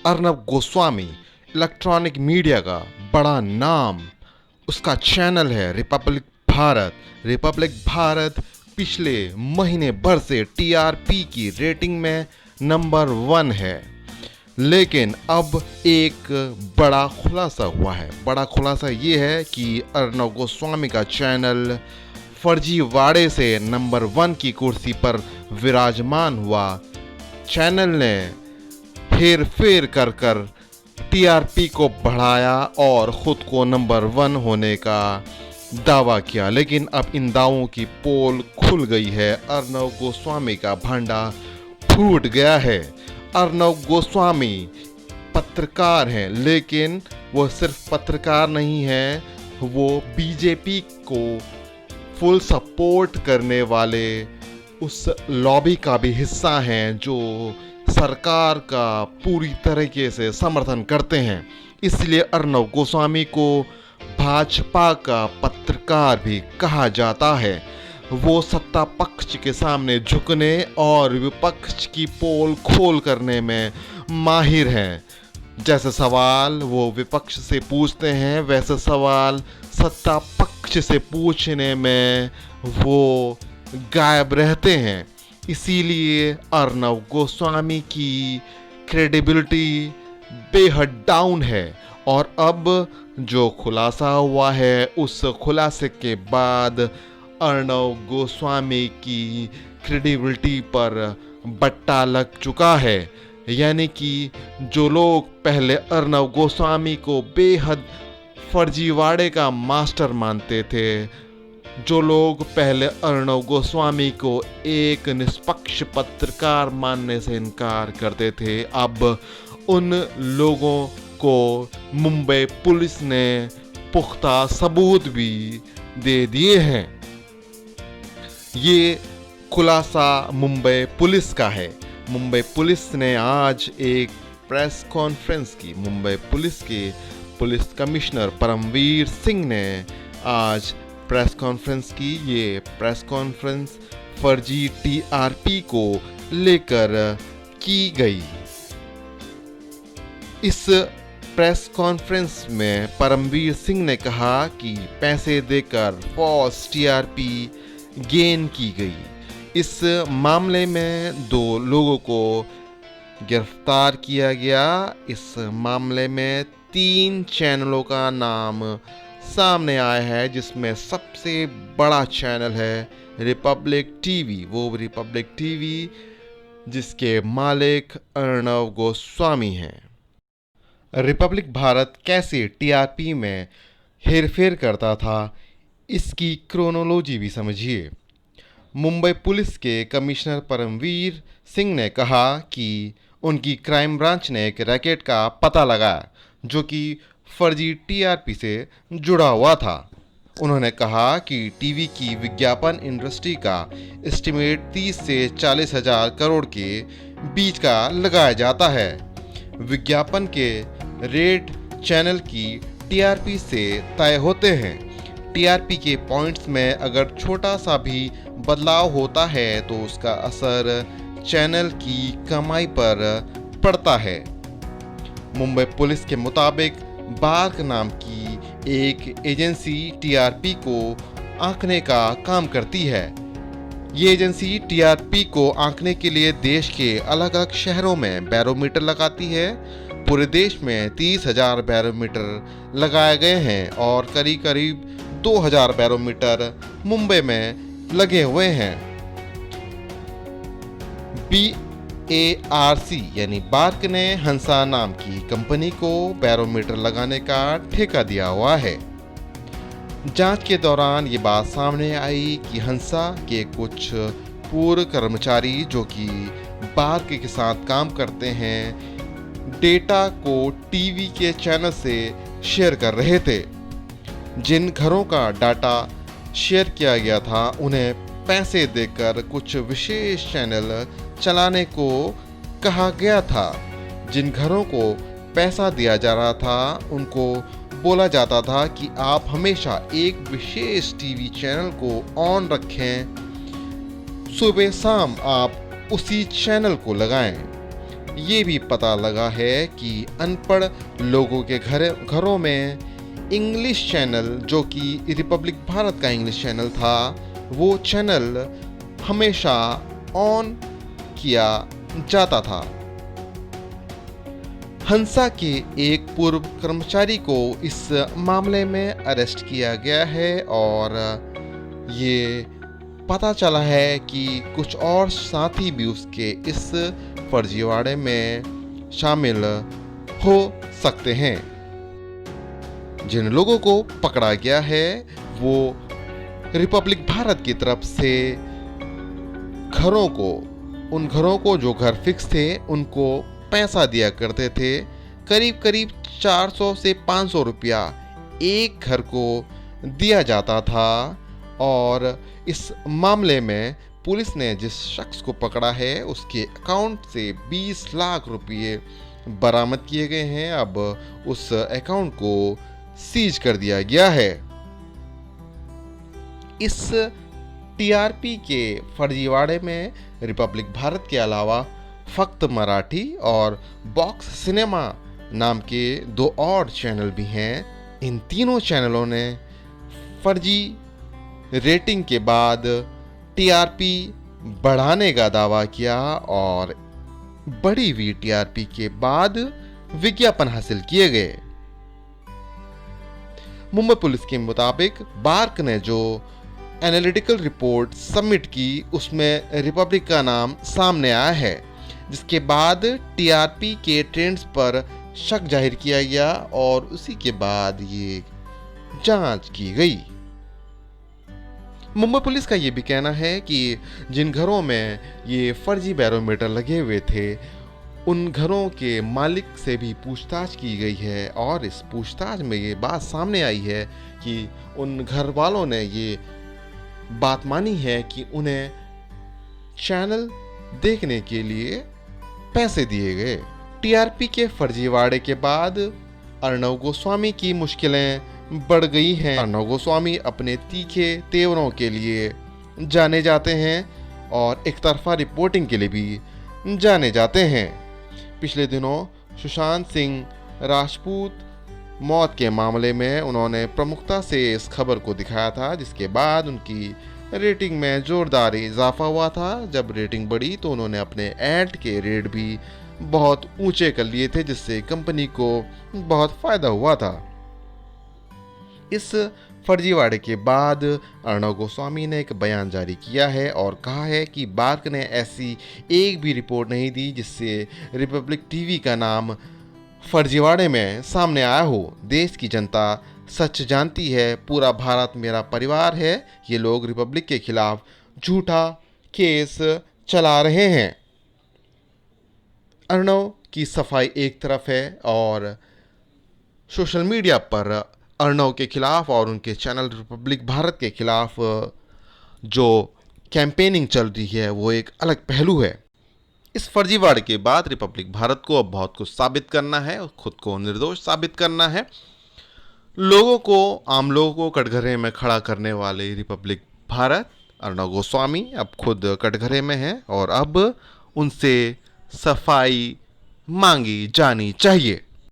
Arnab Goswami electronic media का बड़ा नाम, उसका चैनल है रिपब्लिक भारत। रिपब्लिक भारत पिछले महीने भर से टीआरपी की रेटिंग में नंबर 1 है। लेकिन अब एक बड़ा खुलासा हुआ है। बड़ा खुलासा ये है कि अर्नब गोस्वामी का चैनल फर्जीवाड़े से नंबर 1 की कुर्सी पर विराजमान हुआ। चैनल ने हेर फेर कर कर टीआरपी को बढ़ाया और ख़ुद को नंबर 1 होने का दावा किया। लेकिन अब इन दावों की पोल खुल गई है। अर्नब गोस्वामी का भांडा फूट गया है। अर्नब गोस्वामी पत्रकार हैं, लेकिन वो सिर्फ पत्रकार नहीं हैं, वो बीजेपी को फुल सपोर्ट करने वाले उस लॉबी का भी हिस्सा हैं जो सरकार का पूरी तरीके से समर्थन करते हैं। इसलिए अर्नब गोस्वामी को भाजपा का पत्रकार भी कहा जाता है। वो सत्ता पक्ष के सामने झुकने और विपक्ष की पोल खोल करने में माहिर हैं। जैसे सवाल वो विपक्ष से पूछते हैं, वैसे सवाल सत्ता पक्ष से पूछने में वो गायब रहते हैं। इसीलिए अर्नब गोस्वामी की क्रेडिबिलिटी बेहद डाउन है। और अब जो खुलासा हुआ है, उस खुलासे के बाद अर्नब गोस्वामी की क्रेडिबिलिटी पर बट्टा लग चुका है। यानी कि जो लोग पहले अर्नब गोस्वामी को बेहद फर्जीवाड़े का मास्टर मानते थे, जो लोग पहले अर्नब गोस्वामी को एक निष्पक्ष पत्रकार मानने से इनकार करते थे, अब उन लोगों को मुंबई पुलिस ने पुख्ता सबूत भी दे दिए हैं। ये खुलासा मुंबई पुलिस का है। मुंबई पुलिस ने आज एक प्रेस कॉन्फ्रेंस की। मुंबई पुलिस के पुलिस कमिश्नर परमवीर सिंह ने आज प्रेस कॉन्फ्रेंस की। ये प्रेस कॉन्फ्रेंस फर्जी टीआरपी को लेकर की गई। इस प्रेस कॉन्फ्रेंस में परमवीर सिंह ने कहा कि पैसे देकर फॉल्स टीआरपी गेन की गई। इस मामले में 2 लोगों को गिरफ्तार किया गया। इस मामले में 3 चैनलों का नाम सामने आया है, जिसमें सबसे बड़ा चैनल है रिपब्लिक टीवी। वो रिपब्लिक टीवी जिसके मालिक अर्नब गोस्वामी हैं। रिपब्लिक भारत कैसे टीआरपी में हेरफेर करता था, इसकी क्रोनोलॉजी भी समझिए। मुंबई पुलिस के कमिश्नर परमवीर सिंह ने कहा कि उनकी क्राइम ब्रांच ने एक रैकेट का पता लगाया जो कि फर्जी टीआरपी से जुड़ा हुआ था। उन्होंने कहा कि टीवी की विज्ञापन इंडस्ट्री का एस्टिमेट 30 से 40 हजार करोड़ के बीच का लगाया जाता है। विज्ञापन के रेट चैनल की टीआरपी से तय होते हैं। टीआरपी के पॉइंट्स में अगर छोटा सा भी बदलाव होता है तो उसका असर चैनल की कमाई पर पड़ता है। मुंबई पुलिस के मुताबिक बार्क नाम की एक एजेंसी टीआरपी को आंकने का काम करती है। ये एजेंसी टीआरपी को आंकने के लिए देश के अलग अलग शहरों में बैरोमीटर लगाती है। पूरे देश में 30,000 बैरोमीटर लगाए गए हैं और करीब करीब 2,000 बैरोमीटर मुंबई में लगे हुए हैं। BARC यानी बार्क ने हंसा नाम की कंपनी को बैरोमीटर लगाने का ठेका दिया हुआ है। जांच के दौरान ये बात सामने आई कि हंसा के कुछ पूर्व कर्मचारी जो कि बार्क के साथ काम करते हैं, डेटा को टीवी के चैनल से शेयर कर रहे थे। जिन घरों का डाटा शेयर किया गया था, उन्हें पैसे देकर कुछ विशेष चैनल चलाने को कहा गया था। जिन घरों को पैसा दिया जा रहा था, उनको बोला जाता था कि आप हमेशा एक विशेष टीवी चैनल को ऑन रखें, सुबह शाम आप उसी चैनल को लगाएं। ये भी पता लगा है कि अनपढ़ लोगों के घरों में इंग्लिश चैनल, जो कि रिपब्लिक भारत का इंग्लिश चैनल था, वो चैनल हमेशा ऑन किया जाता था। हंसा के एक पूर्व कर्मचारी को इस मामले में अरेस्ट किया गया है और ये पता चला है कि कुछ और साथी भी उसके इस फर्जीवाड़े में शामिल हो सकते हैं। जिन लोगों को पकड़ा गया है वो रिपब्लिक भारत की तरफ से उन घरों को जो घर फिक्स थे उनको पैसा दिया करते थे। करीब करीब 400 से 500 रुपया एक घर को दिया जाता था। और इस मामले में पुलिस ने जिस शख्स को पकड़ा है उसके अकाउंट से 20 लाख रुपये बरामद किए गए हैं। अब उस अकाउंट को सीज कर दिया गया है। इस टीआरपी के फर्जीवाड़े में रिपब्लिक भारत के अलावा फक्त मराठी और बॉक्स सिनेमा नाम के 2 और चैनल भी हैं। इन तीनों चैनलों ने फर्जी रेटिंग के बाद टीआरपी बढ़ाने का दावा किया और बढ़ी हुई टीआरपी के बाद विज्ञापन हासिल किए गए। मुंबई पुलिस के मुताबिक बार्क ने जो एनालिटिकल रिपोर्ट सबमिट की उसमें रिपब्लिक का नाम सामने आया है, जिसके बाद टीआरपी के ट्रेंड्स पर शक जाहिर किया गया और उसी के बाद ये जांच की गई। मुंबई पुलिस का ये भी कहना है कि जिन घरों में ये फर्जी बैरोमीटर लगे हुए थे उन घरों के मालिक से भी पूछताछ की गई है और इस पूछताछ में ये बात सामने आई है कि उन घर वालों ने ये बात मानी है कि उन्हें चैनल देखने के लिए पैसे दिए गए। टीआरपी के फर्जीवाड़े के बाद अर्णव गोस्वामी की मुश्किलें बढ़ गई हैं। अर्णव गोस्वामी अपने तीखे तेवरों के लिए जाने जाते हैं और एक तरफा रिपोर्टिंग के लिए भी जाने जाते हैं। पिछले दिनों सुशांत सिंह राजपूत मौत के मामले में उन्होंने प्रमुखता से इस खबर को दिखाया था, जिसके बाद उनकी रेटिंग में जोरदार इजाफा हुआ था। जब रेटिंग बढ़ी तो उन्होंने अपने ऐड के रेट भी बहुत ऊंचे कर लिए थे, जिससे कंपनी को बहुत फायदा हुआ था। इस फर्जीवाड़े के बाद अर्णव गोस्वामी ने एक बयान जारी किया है और कहा है कि बार्क ने ऐसी एक भी रिपोर्ट नहीं दी जिससे रिपब्लिक टीवी का नाम फर्जीवाड़े में सामने आया हो। देश की जनता सच जानती है, पूरा भारत मेरा परिवार है। ये लोग रिपब्लिक के खिलाफ झूठा केस चला रहे हैं। अर्णव की सफाई एक तरफ है और सोशल मीडिया पर अर्णव के खिलाफ और उनके चैनल रिपब्लिक भारत के खिलाफ जो कैंपेनिंग चल रही है वो एक अलग पहलू है। इस फर्जीवाड़े के बाद रिपब्लिक भारत को अब बहुत कुछ साबित करना है और खुद को निर्दोष साबित करना है। आम लोगों को कटघरे में खड़ा करने वाले रिपब्लिक भारत अर्णव गोस्वामी अब खुद कटघरे में हैं और अब उनसे सफाई मांगी जानी चाहिए।